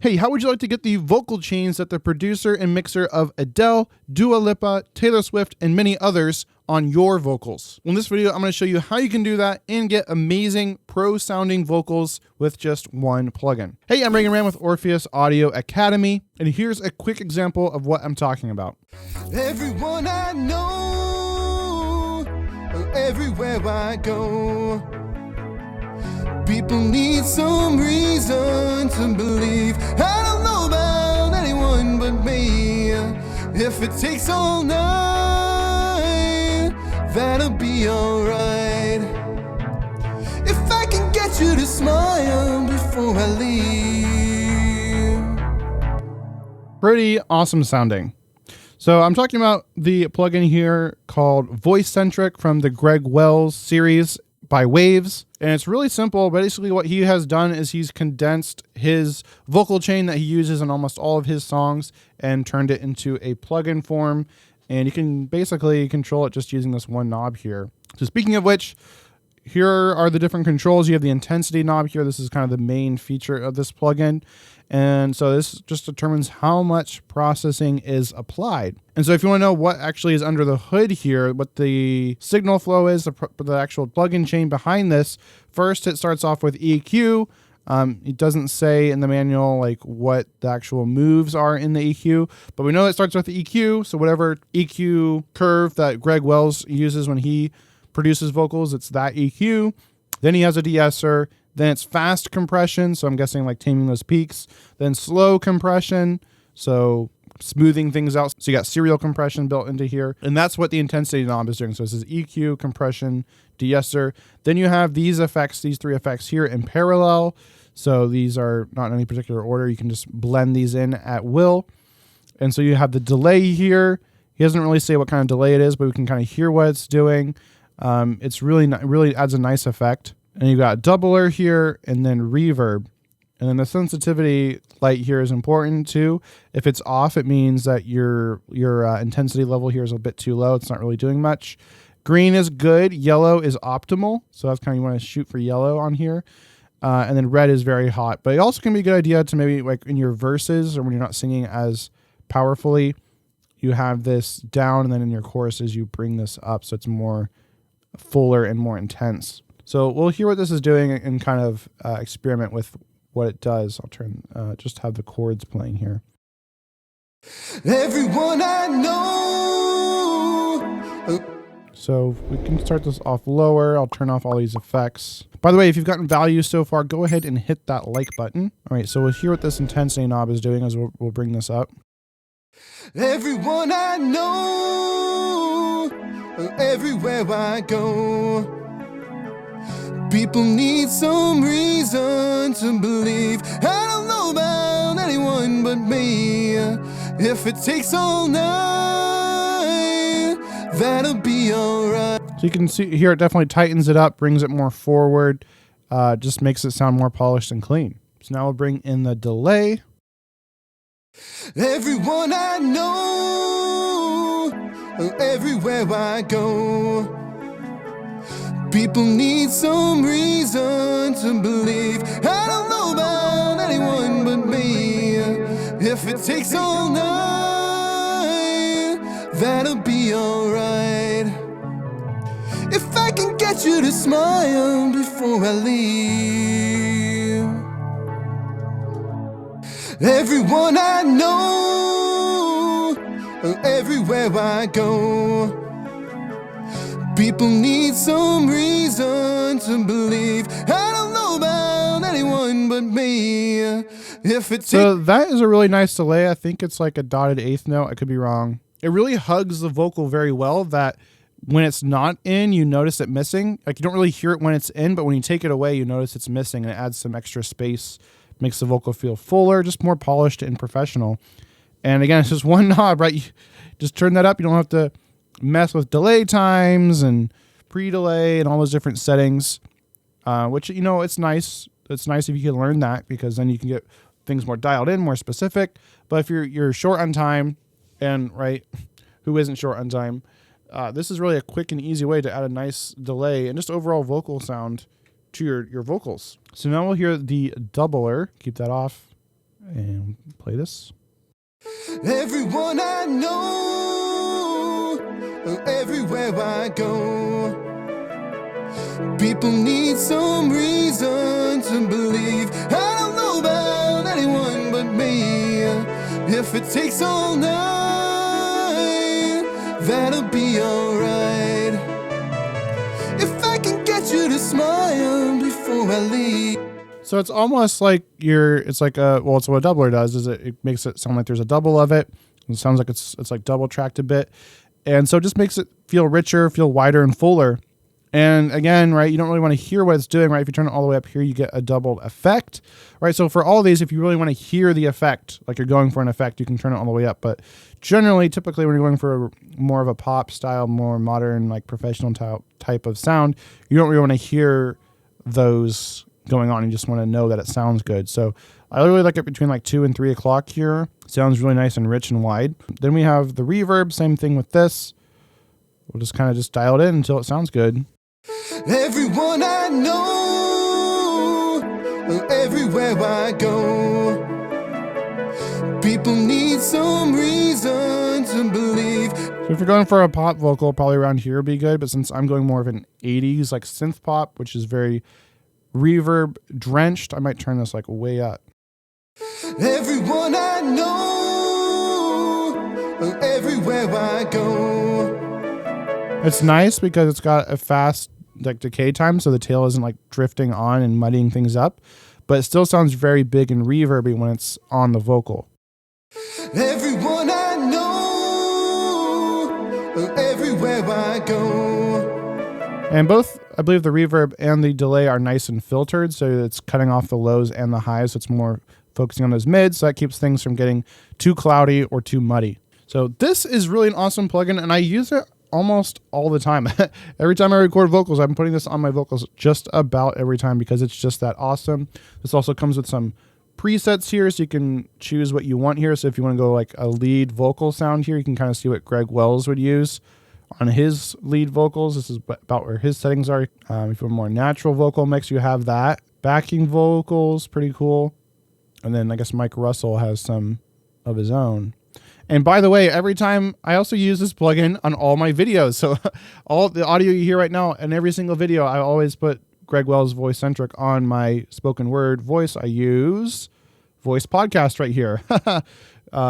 Hey, how would you like to get the vocal chains that the producer and mixer of Adele, Dua Lipa, Taylor Swift, and many others on your vocals? Well, in this video, I'm going to show you how you can do that and get amazing pro-sounding vocals with just one plugin. Hey, I'm Reagan Ram with Orpheus Audio Academy, and here's a quick example of what I'm talking about. Everyone I know, everywhere I go, people need some reason to believe. I don't know about anyone but me. If it takes all night, that'll be alright. If I can get you to smile before I leave. Pretty awesome sounding. So I'm talking about the plugin here called Voice Centric from the Greg Wells series by Waves. And it's really simple. Basically what he has done is he's condensed his vocal chain that he uses in almost all of his songs and turned it into a plugin form. And you can basically control it just using this one knob here. So speaking of which, here are the different controls. You have the intensity knob here. This is kind of the main feature of this plugin. And so this just determines how much processing is applied. And so if you want to know what actually is under the hood here, what the signal flow is, the actual plugin chain behind this, first it starts off with EQ. It doesn't say in the manual like what the actual moves are in the EQ, but we know it starts with the EQ. So whatever EQ curve that Greg Wells uses when he produces vocals, it's that EQ. Then he has a de-esser. Then it's fast compression, so I'm guessing like taming those peaks. Then slow compression, so smoothing things out. So you got serial compression built into here. And that's what the intensity knob is doing. So this is EQ, compression, de-esser. Then you have these effects, these three effects here in parallel. So these are not in any particular order. You can just blend these in at will. And so you have the delay here. He doesn't really say what kind of delay it is, but we can kind of hear what it's doing. It's really adds a nice effect. And you've got doubler here and then reverb. And then the sensitivity light here is important too. If it's off, it means that your intensity level here is a bit too low. It's not really doing much. Green is good. Yellow is optimal. So that's kind of, you want to shoot for yellow on here. And then red is very hot. But it also can be a good idea to maybe like in your verses or when you're not singing as powerfully, you have this down, and then in your choruses, you bring this up. So it's more fuller and more intense. So we'll hear what this is doing and kind of experiment with what it does. I'll turn, just have the chords playing here. Everyone I know. So we can start this off lower. I'll turn off all these effects. By the way, if you've gotten value so far, go ahead and hit that like button. All right, so we'll hear what this intensity knob is doing as we'll bring this up. Everyone I know, everywhere I go, people need some reason to believe. I don't know about anyone but me. If it takes all night, that'll be alright. So you can see here, it definitely tightens it up, brings it more forward, just makes it sound more polished and clean. So now we'll bring in the delay. Everyone I know, everywhere I go, people need some reason to believe. I don't know about anyone but me. If it takes all night, that'll be alright. If I can get you to smile before I leave. Everyone I know, everywhere I go, people need some reason to believe. I don't know about anyone but me. If it's so that is a really nice delay. I think it's like a dotted eighth note. I could be wrong. It really hugs the vocal very well that when it's not in, you notice it missing. Like you don't really hear it when it's in, but when you take it away, you notice it's missing and it adds some extra space, makes the vocal feel fuller, just more polished and professional. And again, it's just one knob, right? You just turn that up. You don't have to mess with delay times and pre-delay and all those different settings, which, you know, it's nice. It's nice if you can learn that because then you can get things more dialed in, more specific. But if you're short on time, and right, who isn't short on time? This is really a quick and easy way to add a nice delay and just overall vocal sound to your vocals. So now we'll hear the doubler. Keep that off. And play this. Everyone I know, everywhere I go, people need some reason to believe. I don't know about anyone but me. If it takes all night, that'll be alright. If I can get you to smile before I leave. So it's almost like it's like well, it's what a doubler does, is it makes it sound like there's a double of it. It sounds like it's like double tracked a bit. And so it just makes it feel richer, feel wider and fuller. And again, right, you don't really want to hear what it's doing, right? If you turn it all the way up here, you get a doubled effect, right? So for all these, if you really want to hear the effect, like you're going for an effect, you can turn it all the way up. But generally, typically when you're going for more of a pop style, more modern, like professional type of sound, you don't really want to hear those going on. You just want to know that it sounds good. So I really like it between like 2 and 3 o'clock here. Sounds really nice and rich and wide. Then we have the reverb, same thing with this. We'll just kind of just dial it in until it sounds good. Everyone I know, everywhere I go, people need some reason to believe. So if you're going for a pop vocal, probably around here would be good. But since I'm going more of an 80s like synth pop, which is very reverb drenched, I might turn this like way up. Everyone I know, everywhere I go. It's nice because it's got a fast like decay time, so the tail isn't like drifting on and muddying things up, but it still sounds very big and reverby when it's on the vocal. Everyone I know, everywhere I go. And both, I believe the reverb and the delay are nice and filtered, so it's cutting off the lows and the highs, so it's more focusing on those mids, so that keeps things from getting too cloudy or too muddy. So this is really an awesome plugin, and I use it almost all the time. Every time I record vocals, I'm putting this on my vocals just about every time because it's just that awesome. This also comes with some presets here, so you can choose what you want here. So if you want to go like a lead vocal sound here, you can kind of see what Greg Wells would use on his lead vocals. This is about where his settings are. If you want a more natural vocal mix, you have that. Backing vocals, pretty cool. And then I guess Mike Russell has some of his own. And by the way, every time I also use this plugin on all my videos. So all the audio you hear right now in every single video, I always put Greg Wells Voice Centric on my spoken word voice. I use Voice Podcast right here.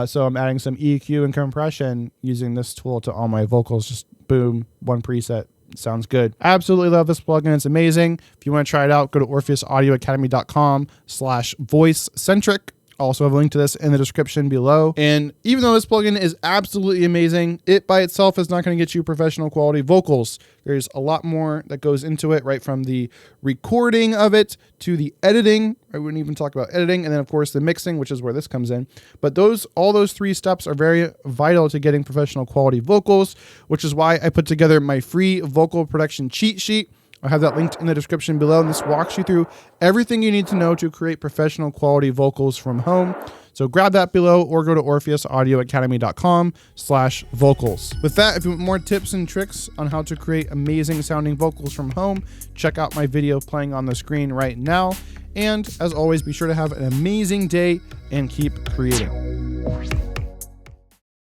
So I'm adding some EQ and compression using this tool to all my vocals. Just boom, one preset. Sounds good. Absolutely love this plugin. It's amazing. If you want to try it out, go to orpheusaudioacademy.com/voice-centric. Also have a link to this in the description below. And even though this plugin is absolutely amazing, it by itself is not going to get you professional quality vocals. There's a lot more that goes into it, right from the recording of it to the editing. I wouldn't even talk about editing. And then of course the mixing, which is where this comes in. But all those 3 steps are very vital to getting professional quality vocals, which is why I put together my free vocal production cheat sheet. I'll have that linked in the description below, and this walks you through everything you need to know to create professional quality vocals from home. So grab that below or go to orpheusaudioacademy.com/vocals. With that, if you want more tips and tricks on how to create amazing sounding vocals from home, check out my video playing on the screen right now. And as always, be sure to have an amazing day and keep creating.